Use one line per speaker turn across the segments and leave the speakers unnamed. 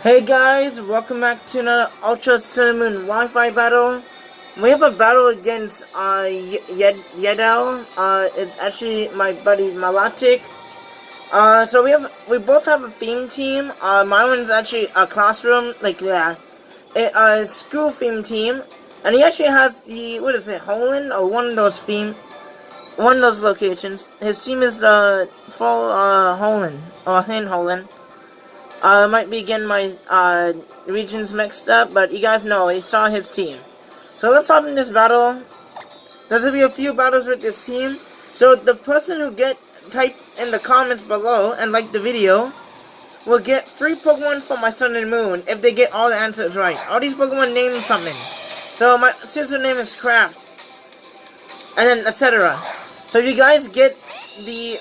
Hey guys, welcome back to another Ultra Cinnamon Wi-Fi battle. We have a battle against Yedel. It's actually my buddy Malatic. So we both have a theme team. My one's actually a classroom, a school theme team, and he actually has the Holland or one of those locations. His team is full Holland or in Holland. I might be getting my regions mixed up, but you guys know, he saw his team. So let's hop in this battle. There's gonna be a few battles with this team. So the person who type in the comments below and like the video will get 3 Pokemon from my Sun and Moon if they get all the answers right. All these Pokemon name something. So my sister name is Crafts. And then etc. So if you guys get the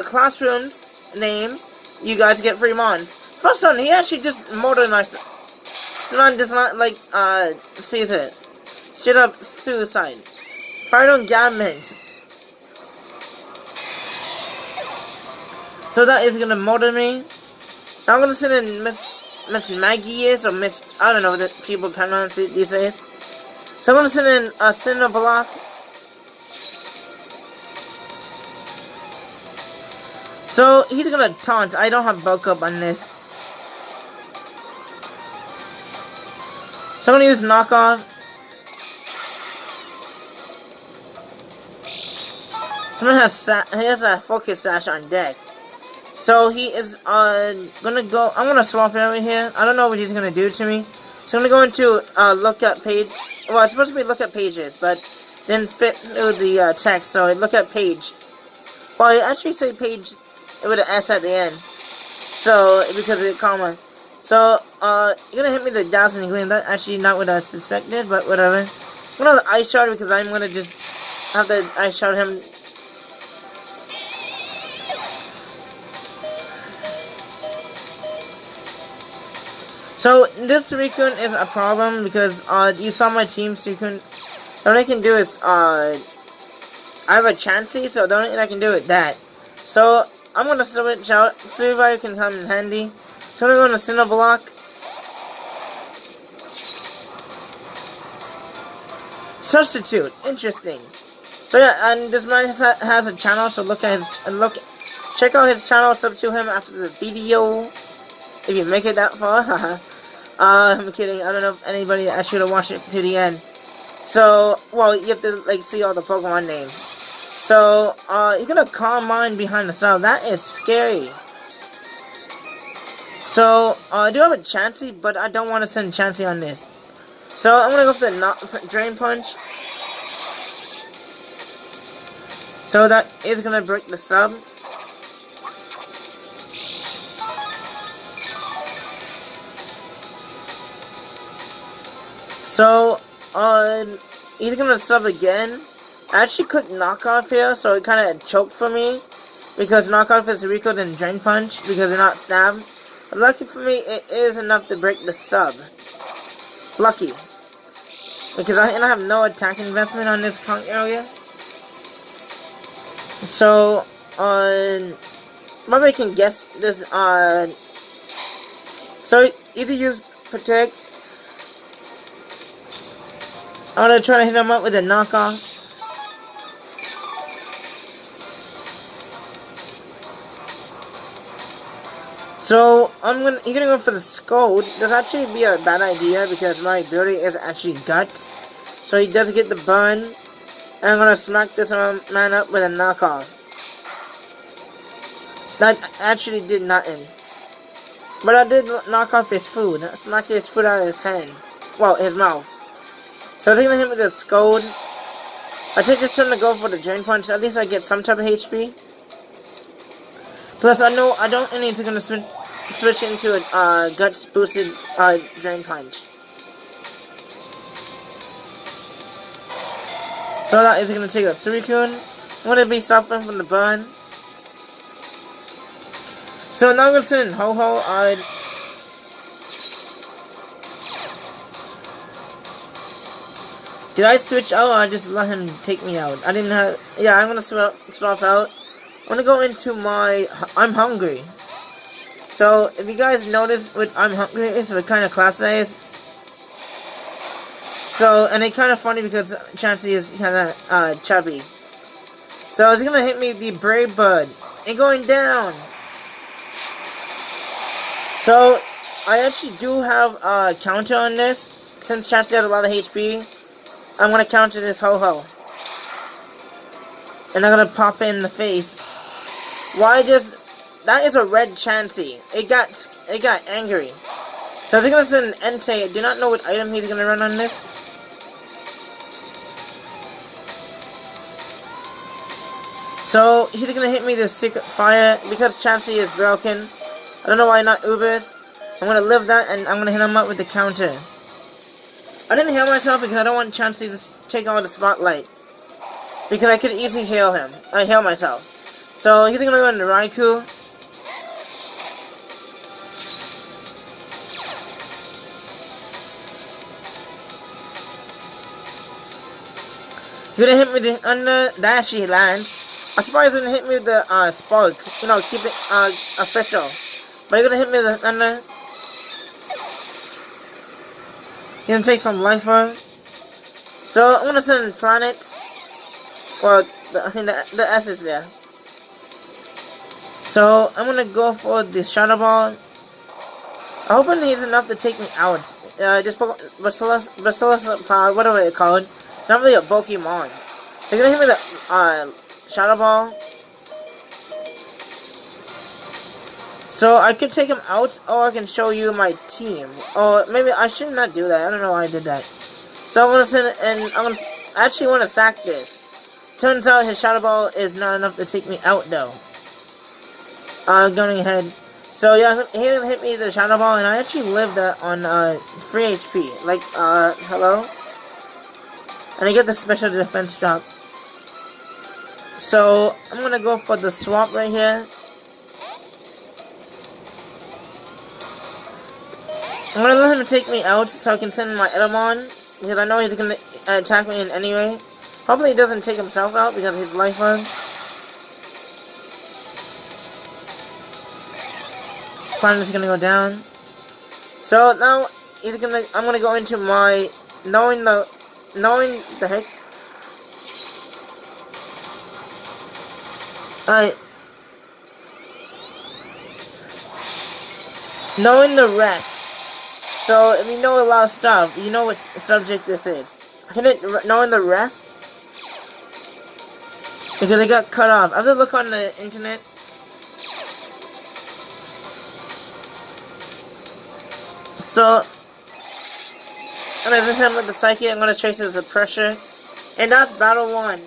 classrooms names, you guys get free mons. First one, he actually just modernized. This man does not sees it. Straight up suicide. Final gamut. So that is gonna modern me. Now I'm gonna send in Miss Maggie is, or Miss, I don't know what the people pronounce it these days. So I'm gonna send in a Cinder Block. So, he's gonna taunt. I don't have bulk up on this. So, I'm gonna use knockoff. Someone he has a focus sash on deck. So, he is gonna go. I'm gonna swap it over here. I don't know what he's gonna do to me. So, I'm gonna go into look at page. Well, it's supposed to be look at pages, but didn't fit with the text. So, look at page. Well, I actually say page with an S at the end. So, because of the comma. So, you're gonna hit me the Dazzling Gleam. That's actually not what I suspected, but whatever. I'm gonna Ice Shard because I'm gonna just have to Ice Shard him. So, this Suicune is a problem because, you saw my team Suicune. The only thing I can do is, I have a Chansey, so the only thing I can do is that. So, I'm gonna switch out. Survivor can come in handy. So I'm gonna go into Cinder Block. Substitute. Interesting. So yeah, and this man has a channel. So check out his channel. Sub to him after the video. If you make it that far. I'm kidding. I don't know if anybody actually will watch it to the end. So, well, you have to see all the Pokemon names. So, you're gonna calm mine behind the sub. That is scary. So, I do have a Chansey, but I don't want to send Chansey on this. So, I'm gonna go for the Drain Punch. So, that is gonna break the sub. So, he's gonna sub again. I actually clicked knockoff here, so it kind of choked for me. Because knockoff is weaker than Drain Punch, because they're not stabbed. But lucky for me, it is enough to break the sub. Lucky. Because I have no attack investment on this area. So, probably can guess this, so either use Protect. I'm gonna try to hit him up with a knockoff. So, you're gonna go for the Scold. This actually be a bad idea because my ability is actually Guts. So he does get the burn. And I'm gonna smack this man up with a knockoff. That actually did nothing. But I did knock off his food. I smacked his food out of his hand. Well, his mouth. So I was gonna hit with the Scold. I think it's time to go for the Drain Punch. At least I get some type of HP. Plus, I know I don't need to gonna switch into a Guts boosted Drain Punch. So that is gonna take a Suicune. I'm gonna be suffering from the burn. So now I'm gonna send in Ho-Ho. Did I switch out or I just let him take me out? I didn't have. Yeah, I'm gonna swap out. I'm gonna go into my I'm hungry. So if you guys notice what I'm hungry is, what kind of class that is. So, and it's kind of funny because Chansey is kind of chubby. So it's gonna hit me the Brave Bud and going down. So I actually do have a counter on this. Since Chansey has a lot of HP, I'm gonna counter this Ho-Ho. And I'm gonna pop it in the face. Why just... That is a red Chansey. It got angry. So he's gonna send an Entei. I do not know what item he's gonna run on this. So he's gonna hit me with Secret Fire because Chansey is broken. I don't know why not Ubers. I'm gonna live that and I'm gonna hit him up with the counter. I didn't heal myself because I don't want Chansey to take all the spotlight. Because I could easily heal him. Heal myself. So he's gonna go into Raikou. He's gonna hit me with the under. That actually lands. I'm surprised he didn't hit me with the spark. You know, keep it official. But he's gonna hit me with the under. He's gonna take some life for him. So I'm gonna send planets. Well, the S is there. So, I'm gonna go for the Shadow Ball. I hope he's enough to take me out. Just Basilis Power, whatever it's called. It's not really a Pokemon. So, you're gonna hit me with the Shadow Ball. So, I could take him out, or I can show you my team. Or maybe I should not do that. I don't know why I did that. So, I'm gonna send, and I'm gonna actually want to sack this. Turns out his Shadow Ball is not enough to take me out, though. Going ahead. So yeah, he didn't hit me with the Shadow Ball, and I actually lived that on 3 HP. Like, hello? And I get the special defense drop. So I'm gonna go for the swap right here. I'm gonna let him take me out so I can send my Edamon, because I know he's gonna attack me in any way. Hopefully he doesn't take himself out because of his life run. Is gonna go down. So now I'm gonna go into my knowing the heck. Knowing the rest. So if you know a lot of stuff, you know what subject this is. Knowing the rest because it got cut off. I have to look on the internet. So, I'm gonna hit him with the Psyche, I'm gonna trace his pressure, and that's Battle 1.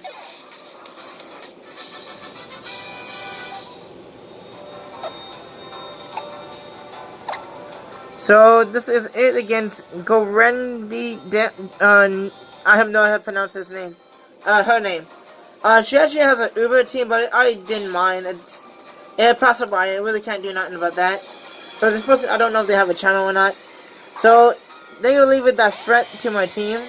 So, this is it against Gorendi, I have no idea how to pronounce his name, her name. She actually has an Uber team, but I didn't mind, it passed by, I really can't do nothing about that. So this person, I don't know if they have a channel or not. So, they're gonna leave it that threat to my team.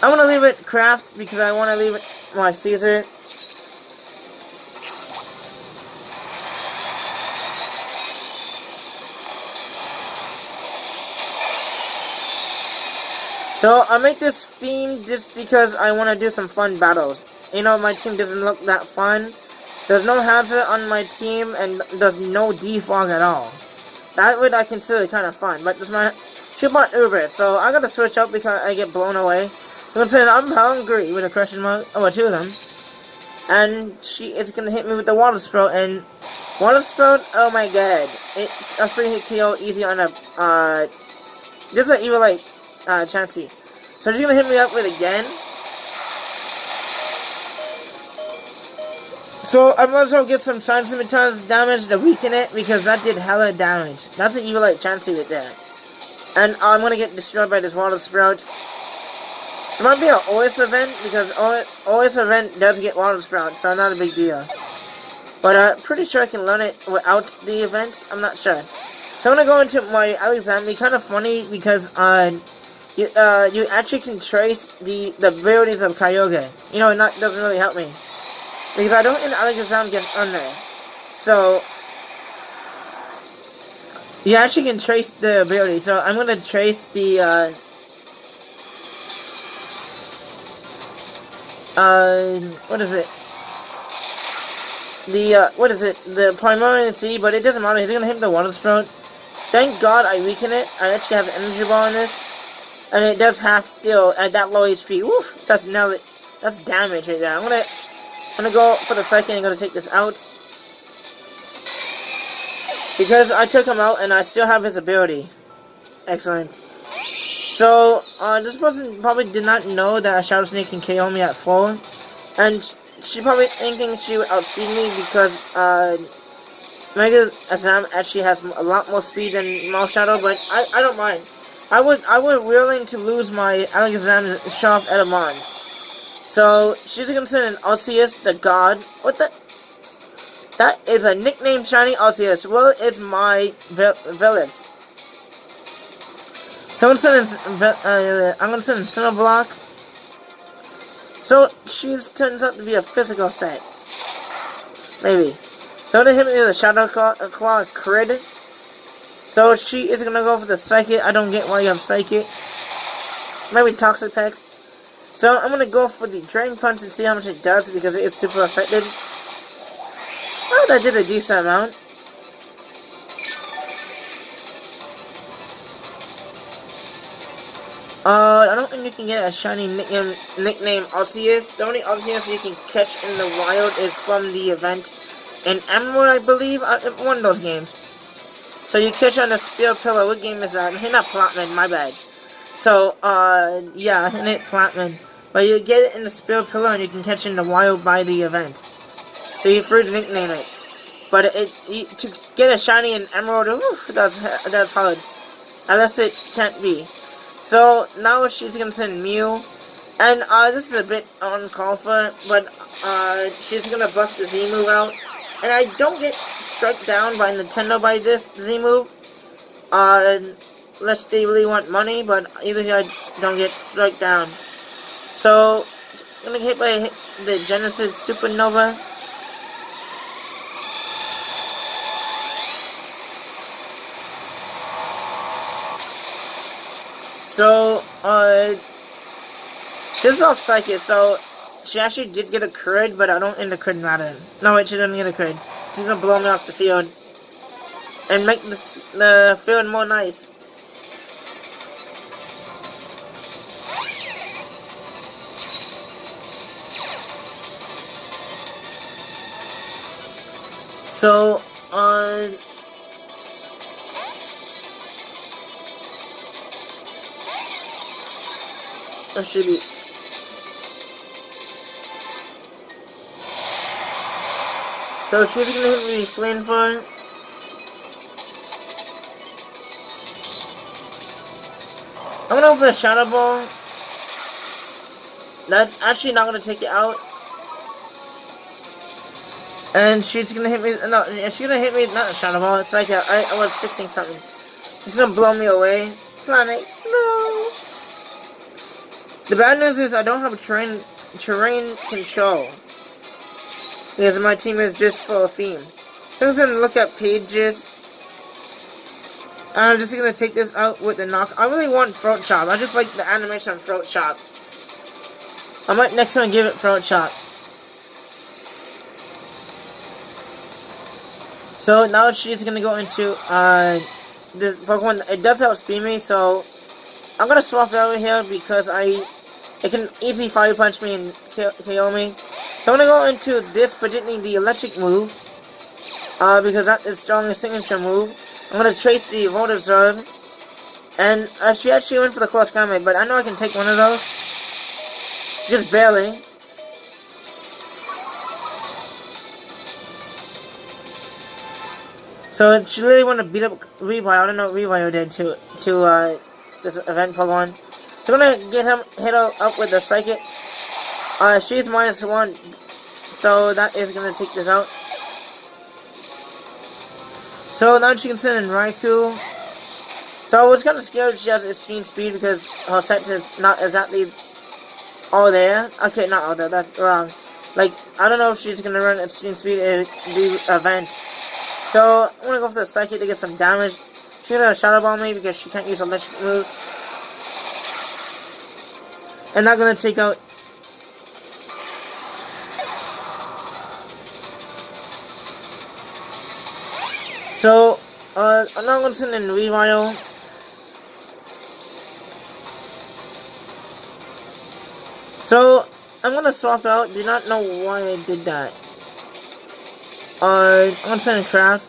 I'm gonna leave it Crafts because I wanna leave it my Caesar. So, I make this theme just because I wanna do some fun battles. You know, my team doesn't look that fun. There's no hazard on my team and there's no defog at all. That would I consider kind of fun, but this might shoot my Uber, so I gotta switch up because I get blown away. I'm hungry with a question mark. Oh, two of them. And she is gonna hit me with the Water Sprout, and Water Sprout, oh my god. A free hit KO easy on a, this is an Evilite, Chansey. So she's gonna hit me up with again. So I might as well get some Shine Scimitar's damage to weaken it, because that did hella damage. That's an Evilite Chansey with that. And I'm gonna get destroyed by this Water Sprout. It might be an OS event, because OS event does get Water Sprout, so not a big deal. But pretty sure I can learn it without the event, I'm not sure. So I'm gonna go into my Alexander, kind of funny, because you actually can trace the abilities of Kyogre. You know, it doesn't really help me because I don't think Alakazam get on there. So you actually can trace the ability. So I'm gonna trace the what is it? The Primary Sea, but it doesn't matter. He's gonna hit the Water Sprout. Thank God I weaken it. I actually have an Energy Ball in this, and it does half steel at that low HP. Woof! That's damage right there. I'm gonna go for the second. I'm gonna take this out because I took him out and I still have his ability. Excellent. So this person probably did not know that a Shadow Sneak can KO me at full, and she probably thinking she would outspeed me because Mega Azam actually has a lot more speed than Mouth Shadow, but I don't mind. I would willing to lose my Alakazam to show off Edamon. So she's gonna send an Arceus, the God. What the? That is a nickname shiny Arceus. Well, it's my village. So I'm gonna send in Cinder Block. So she turns out to be a physical set. Maybe. So they hit me with a Shadow Claw crit. So she is gonna go for the Psychic. I don't get why you have Psychic. Maybe Toxic Pex. So I'm gonna go for the Dragon Punch and see how much it does because it is super effective. Oh, that did a decent amount. I don't think you can get a shiny nickname Arceus. The only Arceus you can catch in the wild is from the event in Emerald, I believe. One of those games. So you catch on the Spear Pillar. What game is that? Not Platinum, my bad. So, yeah, hit Platinum. But you get it in the Spear Pillar and you can catch it in the wild by the event. So you're free to nickname it. But to get a shiny in Emerald, oof, that's hard. Unless it can't be. So now she's gonna send Mew, and this is a bit uncalled for, but she's gonna bust the Z move out, and I don't get struck down by Nintendo by this Z move, unless they really want money, but either I don't get struck down. So I'm gonna hit by the Genesis Supernova. So, this is off Psychic, so she actually did get a crit, but I don't think the crit mattered. No, wait, she didn't get a crit. She's gonna blow me off the field and make the field more nice. So, that should be. So she's gonna hit me Flame Fire. I'm gonna go for the Shadow Ball. That's actually not gonna take it out. And she's gonna hit me. No, she's gonna hit me. Not a Shadow Ball. It's like I was fixing something. She's gonna blow me away. Planet, no. The bad news is I don't have terrain control because my team is just full of theme. So I'm gonna look at pages. And I'm just gonna take this out with the knock. I really want Throat Chop. I just like the animation of Throat Chop. I might next time give it Throat Chop. So now she's gonna go into this Pokemon. It does outspeed me, so I'm gonna swap it over here because it can easily Fire Punch me and KO me. So I'm gonna go into this, predicting the electric move, because that is strongest signature move. I'm gonna trace the Volt Absorb, and she actually went for the Close Combat, but I know I can take one of those, just barely. So she really wanted to beat up Revive. I don't know what Revive did to this event Pokemon. So I'm gonna get hit her up with the Psychic. She's -1, so that is gonna take this out. So now she can send in Raikou. So So I was kind of scared she has extreme speed because her set is not exactly all there. Okay, not all there, that's wrong. Like, I don't know if she's gonna run extreme speed in the event. So I'm gonna go for the psychic to get some damage. She's gonna shadow ball me because she can't use electric moves. And not gonna take out. So I'm not gonna send in Rewire. So I'm gonna swap out. Do not know why I did that. I'm gonna send in Craft.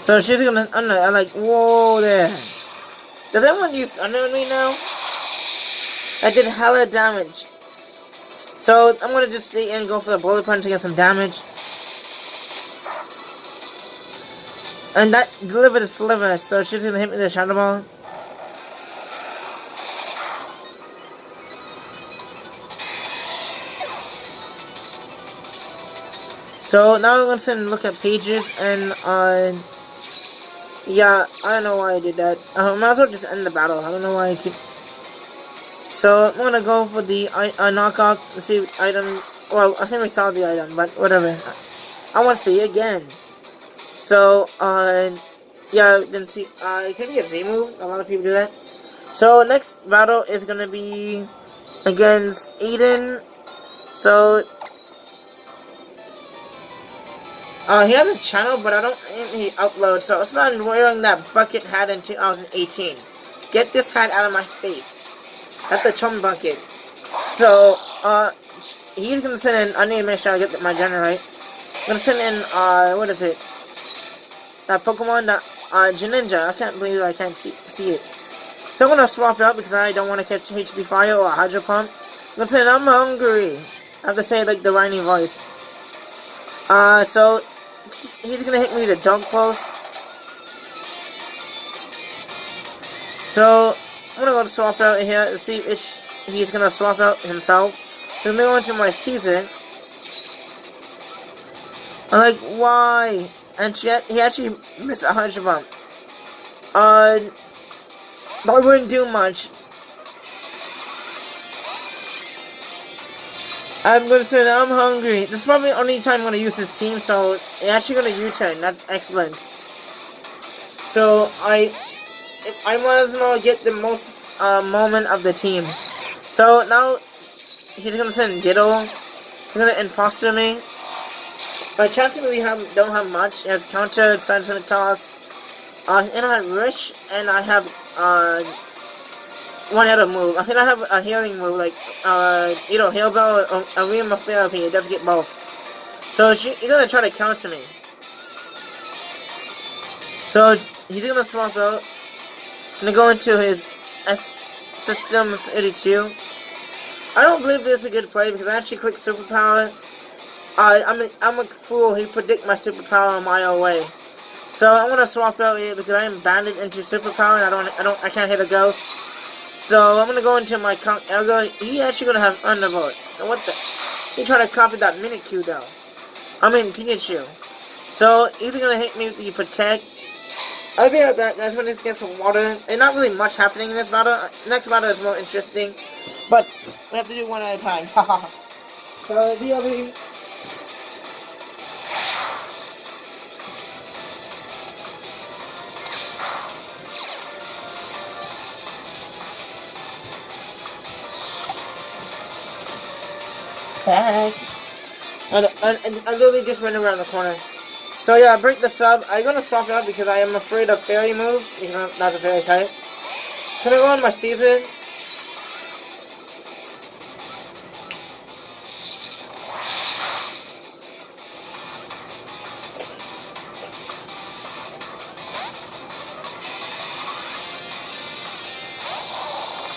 So she's gonna. I'm like, whoa there. Does anyone use Under me now? I did hella damage. So I'm gonna just stay in, go for the bullet punch to get some damage. And that delivered a sliver, so she's gonna hit me with a shadow ball. So now I'm gonna sit and look at pages, and yeah, I don't know why I did that. I might as well just end the battle. I don't know why I keep. So I'm gonna go for the knockout. Let's see item. Well, I think we saw the item, but whatever. I want to see it again. So yeah, then see. It can be a Z move. A lot of people do that. So next battle is gonna be against Aiden. So. He has a channel, but I don't think he uploads, so it's not wearing that bucket hat in 2018. Get this hat out of my face. That's the chum bucket. So, he's gonna send in, I need to make sure I get my general right. I'm gonna send in, what is it? That Pokemon, that, Greninja. I can't believe I can't see it. So I'm gonna swap it out because I don't want to catch HP Fire or Hydro Pump. I'm gonna say, I'm hungry. I have to say, like, the whiny voice. So, he's gonna hit me with a dunk pulse. So I'm gonna go to swap out here and see if he's gonna swap out himself. So I'm gonna go into my season. I'm like, why? And he actually missed a 100 bump. But I wouldn't do much. I'm gonna say I'm hungry. This is probably the only time I'm gonna use this team, so it's actually gonna U-turn. That's excellent. So I might as well get the most moment of the team. So now he's gonna send Ditto. He's gonna imposter me. My chances really don't have much. He has counter, side toss, and I have Rush, and I have one other move. I think I have a healing move, like, either Hail Bell or Therapy. It does get both. So he's gonna try to counter me. So he's gonna swap out. Gonna go into his Systems 82. I don't believe this is a good play because I actually clicked Superpower. I'm a fool. He predict my Superpower a mile away. So I'm gonna swap out here because I am banded into Superpower and I can't hit a ghost. So I'm gonna go into my he actually gonna have Undervolt. And what the? He tried to copy that Mimikyu though. I mean Pikachu. So he's gonna hit me with the Protect. I'll be right back, guys. When this gets some water. There's not really much happening in this battle. Next battle is more interesting, but we have to do one at a time. Haha. So DLB. I literally just went around the corner. So yeah, break the sub. I'm gonna swap it out because I am afraid of fairy moves. Even that's a fairy type. I'm gonna go on my season.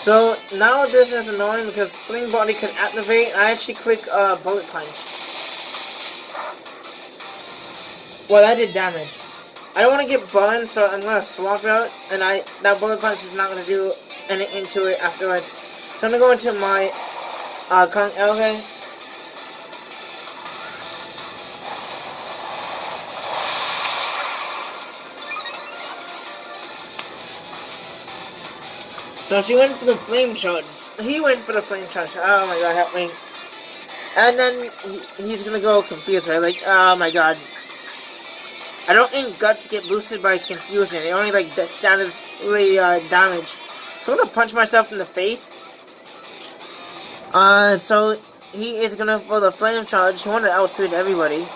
So now this is annoying because Fling Body can activate. I actually click Bullet Punch. Well, that did damage. I don't want to get burned, so I'm gonna swap out, and that Bullet Punch is not gonna do anything to it afterwards. So I'm gonna go into my Kong Elgay. So she went for the flame charge. He went for the flame charge. Oh my god, help me. And then he's gonna go confused, right? Like, oh my god. I don't think guts get boosted by confusion. They only like the statusly damage. So I'm gonna punch myself in the face. So he is gonna for the flame charge. He wanted to outspeed everybody.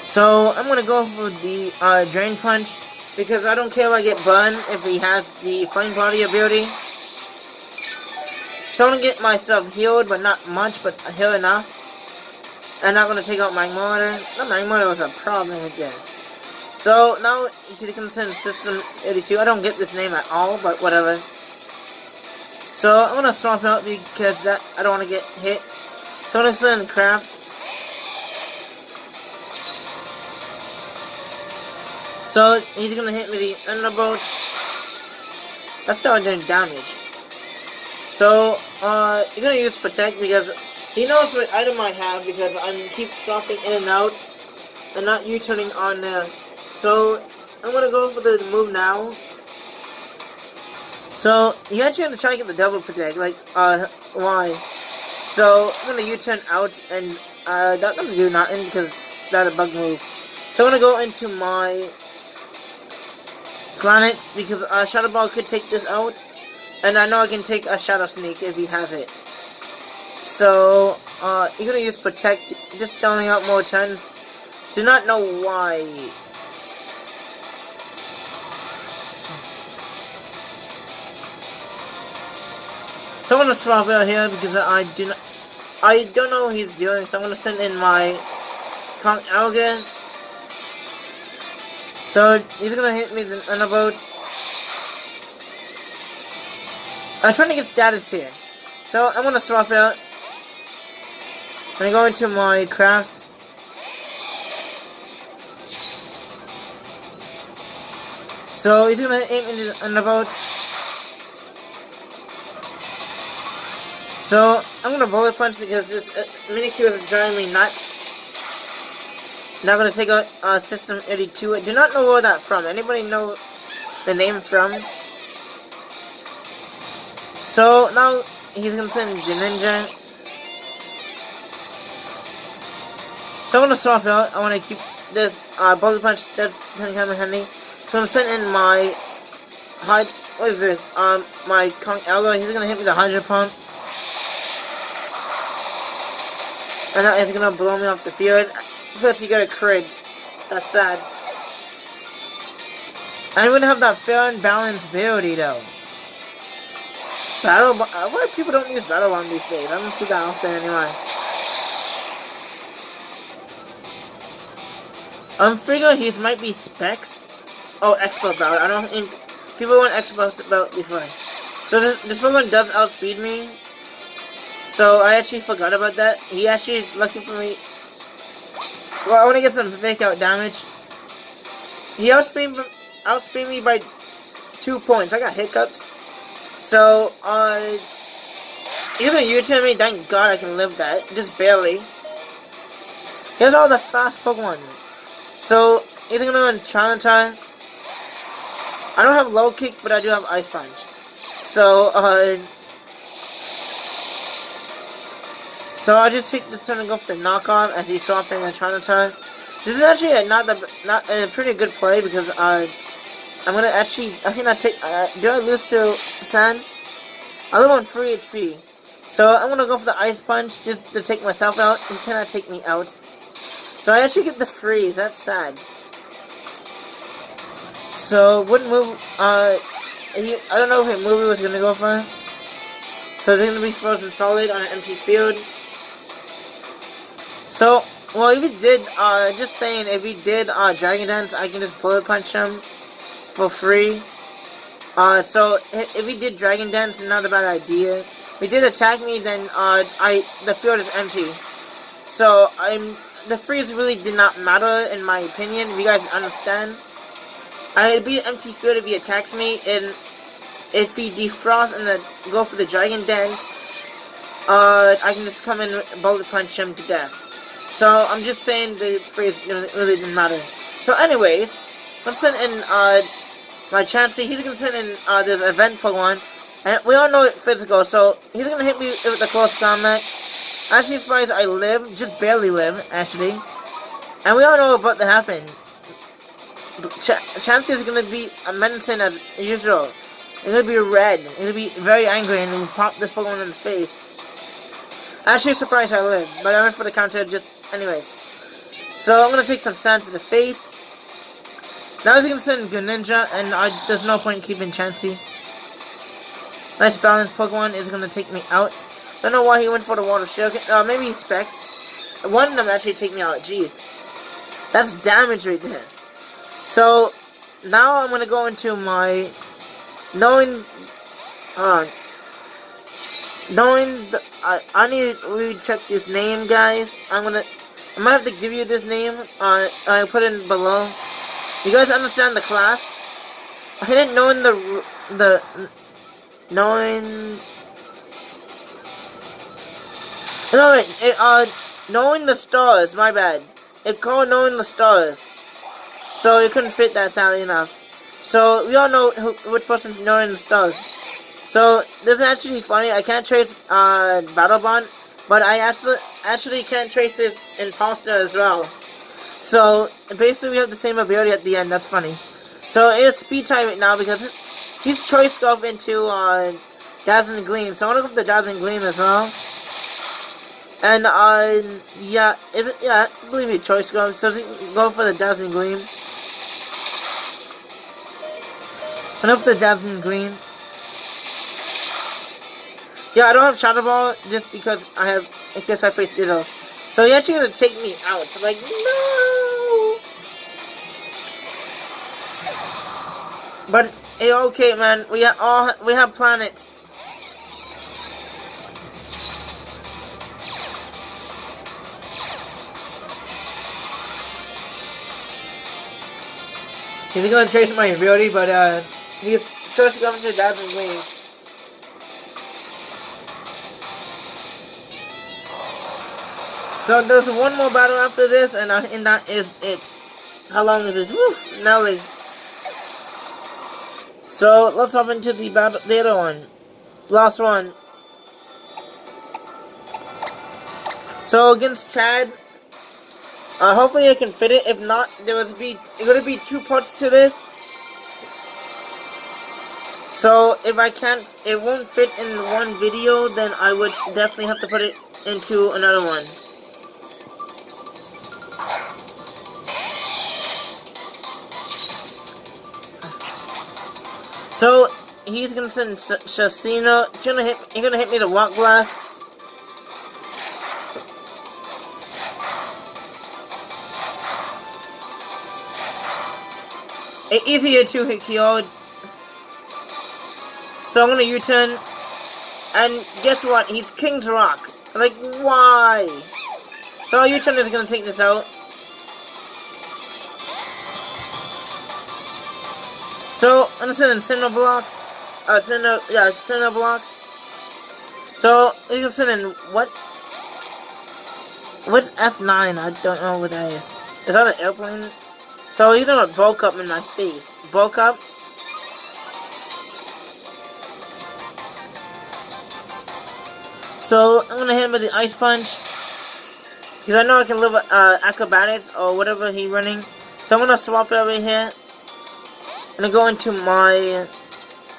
So I'm gonna go for the drain punch because I don't care if I get burned if he has the flame body ability. So I'm gonna get myself healed, but not much, but heal enough. And not gonna take out Magmortar. The Magmortar was a problem again. So now he's gonna send System 82. I don't get this name at all, but whatever. So I'm gonna swap out because I don't want to get hit. So I'm gonna send Craft. So he's gonna hit me the Thunderbolt. That's still doing damage. So you're gonna use Protect because he knows what item I have because I'm keep swapping in and out and not U-turning on there. So I'm gonna go for the move now. So you actually have to try to get the double Protect, like why? So I'm gonna U-turn out and that's gonna do nothing because that's a bug move. So I'm gonna go into my planets because Shadow Ball could take this out. And I know I can take a Shadow Sneak if he has it. So, you're gonna use Protect, just selling out more turns. Do not know why. So I'm gonna swap out here because I don't know what he's doing. So I'm gonna send in my Conk Alga. So he's gonna hit me on a boat. I'm trying to get status here. So I'm gonna swap out. I'm gonna go into my craft. So he's gonna aim on the boat. So I'm gonna bullet punch because this Mimikyu is driving me nuts. Now I'm gonna take out System 82. I do not know where that's from. Anybody know the name from? So now he's gonna send Greninja. So I'm gonna swap out. I wanna keep this bullet punch that's kind of handy. So I'm sending in my what is this? My Conk Algo. He's gonna hit me the Hydro Pump. And that is gonna blow me off the field. Plus, you got a crit. That's sad. I wouldn't have that fair and balanced ability though. Battle. Why people don't use Battle Bomb these days? I don't see that often anyway. Figure he might be Specs. Oh, Expo Battle. I don't think people want Expo Battle before. So this Pokemon does outspeed me. So I actually forgot about that. He actually is lucky for me. Well, I want to get some fake out damage. He outspeed me by 2 points. I got hiccups. So, even U-turn me, thank God I can live that. Just barely. Here's all the fast Pokemon. So, he's gonna go in Charizard. I don't have low kick, but I do have Ice Punch. So, so I'll just take this turn and go for the knockoff as he's swapping a Charizard. This is actually not a pretty good play because I'm gonna actually I cannot take. Do I lose to Sand? I live on 3 HP, so I'm gonna go for the Ice Punch just to take myself out. He cannot take me out, so I actually get the freeze. That's sad. So wouldn't move. I don't know if a movie was gonna go for. So it's gonna be frozen solid on an empty field. So, well, if he did, just saying, if he did Dragon Dance, I can just bullet punch him for free. So if he did Dragon Dance, not a bad idea. If he did attack me, then the field is empty. So the freeze really did not matter in my opinion. If you guys understand, it'd be an empty field if he attacks me, and if he defrosts and go for the Dragon Dance, I can just come in and bullet punch him to death. So I'm just saying the freeze really didn't matter. So anyways, I'm send in my Chansey. He's gonna send in this event Pokemon, and we all know it's physical, so he's gonna hit me with the close combat. Actually, surprised I live, just barely live actually, and we all know about to happen. Chansey is gonna be a menacing as usual. It's gonna be red. It's gonna be very angry and pop this Pokemon in the face. Actually, surprised I live, but I went for the counter just anyways. So I'm gonna take some sand to the face. Now he's gonna send Greninja, and there's no point in keeping Chansey. Nice balanced Pokemon is gonna take me out. Don't know why he went for the water shield. Maybe he specs. One of them actually take me out. Jeez, that's damage right there. So now I'm gonna go into my knowing the, I need to recheck this name, guys. I might have to give you this name. I put it below. You guys understand the class? I didn't know in knowing the stars. My bad. It's called knowing the stars. So it couldn't fit that sadly enough. So we all know which person's knowing the stars. So this is actually funny. I can't trace Battle Bond, but I actually can't trace his imposter as well. So basically we have the same ability at the end. That's funny. So it's speed type right now because he's choice scarf into Dazzling Gleam. So I wanna go for the Dazzling Gleam as well. And yeah, I believe he choice scarf. So go for the Dazzling Gleam. And up the Dazzling Gleam. Yeah, I don't have Shadow Ball just because in case I face Dittos. So he's actually gonna take me out. So like, no! But, hey, okay, man. We have planets. He's gonna chase my ability, but, he's supposed to come to Dazzling Gleam. So there's one more battle after this, and that is it. How long is this? Woo! Nelly. So let's hop into the other one. Last one. So against Chad. Hopefully I can fit it. If not, it's gonna be 2 parts to this. So if I can't, it won't fit in one video, then I would definitely have to put it into another one. So he's gonna send Shasino. He's gonna hit me the Rock Blast. It's easier to hit KO. So I'm gonna U-turn. And guess what? He's King's Rock. Like, why? So U-turn is gonna take this out. So I'm gonna send in Cinder Blocks. Cinder Blocks. So you can send in what's F9? I don't know what that is. Is that an airplane? So he's gonna bulk up in my face. Bulk up. So I'm gonna hit him with the Ice Punch. Because I know I can live acrobatics or whatever he's running. So I'm gonna swap it over here. I'm gonna go into my...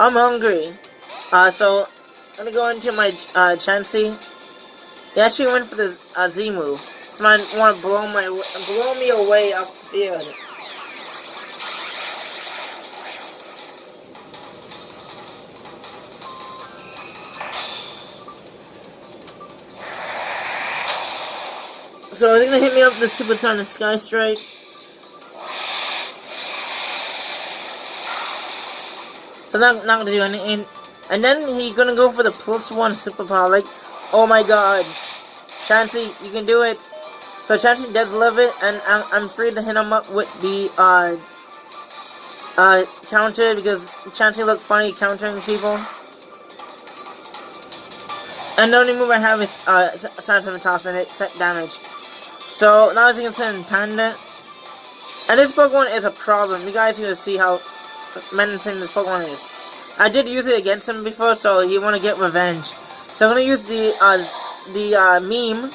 I'm hungry. So I'm gonna go into my Chansey. He actually went for the Z move. So I want to blow me away up the field. So he's gonna hit me up with the Supersonic Sky Strike. So not gonna do anything. And then he's gonna go for the +1 superpower. Like, oh my god. Chansey, you can do it. So Chansey does love it, and I'm free to hit him up with the counter because Chansey looks funny countering people. And the only move I have is Science Toss and it set damage. So now as you can send Panda. And this Pokemon is a problem. You guys need to see how menacing this Pokemon is. I did use it against him before, so he want to get revenge. So I'm gonna use the meme,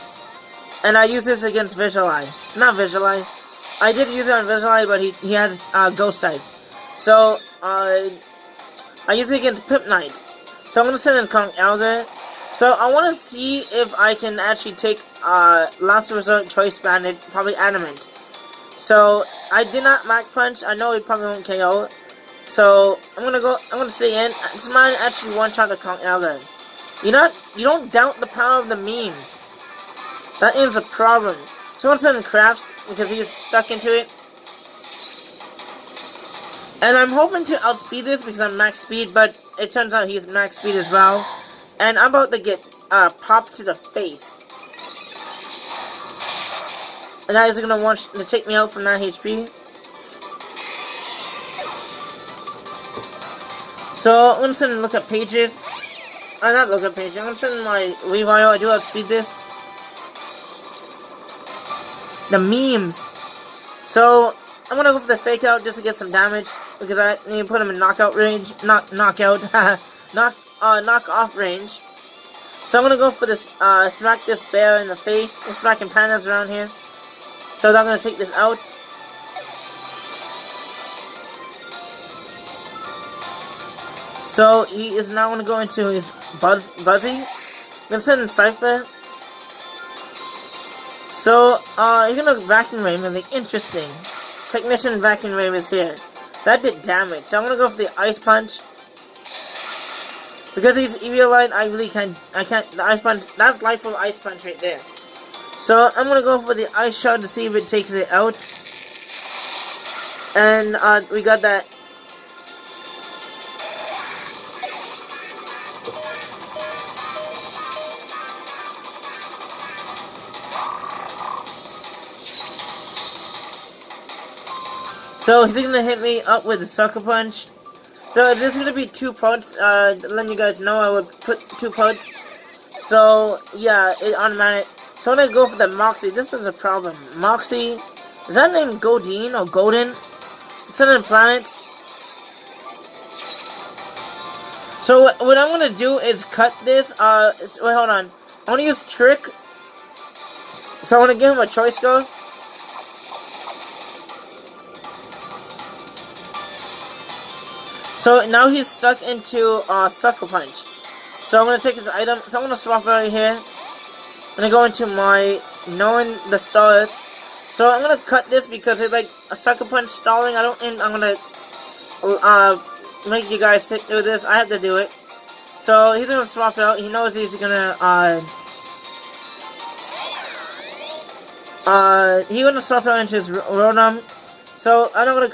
and I use this against Visualize. Not Visualize. I did use it on Visualize, but he has Ghost type. So I use it against Pip Knight. So I'm gonna send in Kong Elder. So I want to see if I can actually take Last Resort Choice Bandit, probably Adamant. So I did not Mach Punch. I know he probably won't KO. So I'm gonna stay in. This mine actually one shot the Kong Elder. You don't doubt the power of the memes. That is a problem. So I'm gonna send in Crafts because he's stuck into it. And I'm hoping to outspeed this because I'm max speed, but it turns out he's max speed as well. And I'm about to get popped to the face. And that is gonna want to take me out from 9 HP. So I'm gonna send and look at pages. Not look at pages. I'm gonna send my Weavile. I do outspeed this. The memes. So I'm gonna go for the fake out just to get some damage because I need to put him in knockout range. Knock off range. So I'm gonna go for this, smack this bear in the face. I'm smacking pandas around here. So I'm gonna take this out. So he is now gonna go into his Buzzy. I'm gonna send in Cypher. So, he's gonna Vacuum Wave and like, interesting. Technician Vacuum Wave is here. That did damage. So I'm gonna go for the Ice Punch. Because he's Eviolite, I can't, the Ice Punch, that's Life of Ice Punch right there. So I'm gonna go for the Ice Shot to see if it takes it out. And, we got that. So he's gonna hit me up with a Sucker Punch. So this is gonna be 2 parts. Letting you guys know I would put 2 parts. So yeah, it automatic. So I'm gonna go for the Moxie. This is a problem. Moxie, is that named Godine or Golden? Southern Planets. So what I'm gonna do is cut this. Wait, hold on. I wanna use Trick. So I wanna give him a choice score. So now he's stuck into Sucker Punch. So I'm gonna take his item. So I'm gonna swap right here. I'm gonna go into my knowing the stars. So I'm gonna cut this because it's like a Sucker Punch stalling. I don't think I'm gonna make you guys sit through this. I have to do it. So he's gonna swap out. He knows he's gonna swap out into his Rotom. So I'm not gonna